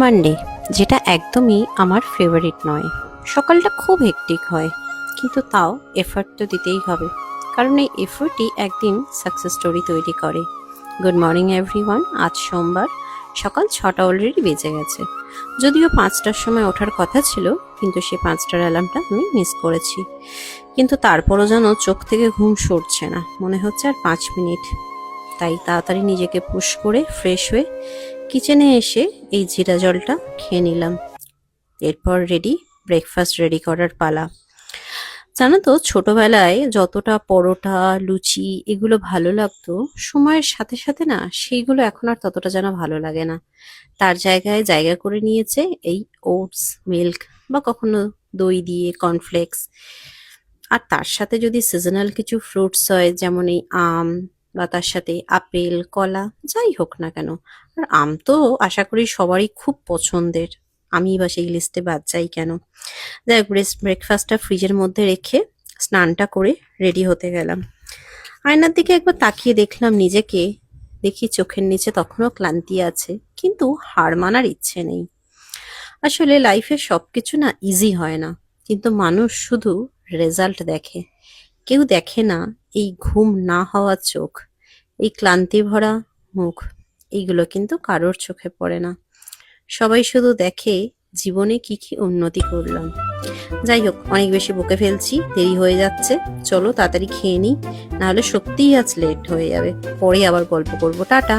Monday, যেটা একদমই আমার ফেভারিট নয়। সকালটা খুব হেক্টিক হয়, কিন্তু তাও এফর্ট তো দিতেই হবে, কারণ এই এফর্টই একদিন সাকসেস স্টোরি তৈরি করে। Good morning everyone. আজ সোমবার, সকাল 6টা অলরেডি বেজে গেছে। যদিও 5টার সময় ওঠার কথা ছিল, কিন্তু সে 5টার অ্যালার্মটা আমি মিস করেছি। কিন্তু তারপরও যেন চোখ থেকে ঘুম সরছে না, মনে হচ্ছে আর 5 মিনিট। তাই তাড়াতাড়ি নিজেকে পুশ করে ফ্রেশ হয়ে কিচেনে এসে এই জিরা জলটা খেয়ে নিলাম। এরপর ব্রেকফাস্ট রেডি করার পালা। জানো তো, ছোটবেলায় যতটা পরোটা, লুচি এগুলো ভালো লাগতো, সময়ের সাথে সাথে না সেইগুলো এখন আর ততটা যেন ভালো লাগে না। তার জায়গায় জায়গা করে নিয়েছে এই ওটস, মিল্ক, বা কখনো দই দিয়ে কর্নফ্লেক্স। আর তার সাথে যদি সিজনাল কিছু ফ্রুটস হয়, যেমন এই আম, বা তার সাথে আপেল, কলা, যাই হোক না কেন। আর আম তো আশা করি সবারই খুব পছন্দের, আমি বা সেই লিস্টে বাদ যাই কেন। যাই হোক, ব্রেকফাস্টটা ফ্রিজের মধ্যে রেখে স্নানটা করে রেডি হতে গেলাম। আয়নার দিকে একবার তাকিয়ে দেখলাম নিজেকে। দেখি চোখের নিচে তখনও ক্লান্তি আছে, কিন্তু হার মানার ইচ্ছে নেই। আসলে লাইফে সবকিছু না ইজি হয় না, কিন্তু মানুষ শুধু রেজাল্ট দেখে। কেউ দেখে না এই ঘুম না হওয়া চোখ, এই ক্লান্তি ভরা মুখ। এইগুলো কিন্তু কারোর চোখে পড়ে না। সবাই শুধু দেখে জীবনে কি কি উন্নতি করলাম। যাই হোক, অনেক বেশি বকে ফেলছি, দেরি হয়ে যাচ্ছে। চলো তাড়াতাড়ি খেয়ে নিই, নাহলে সত্যিই আজ লেট হয়ে যাবে। পরে আবার গল্প করবো। টাটা।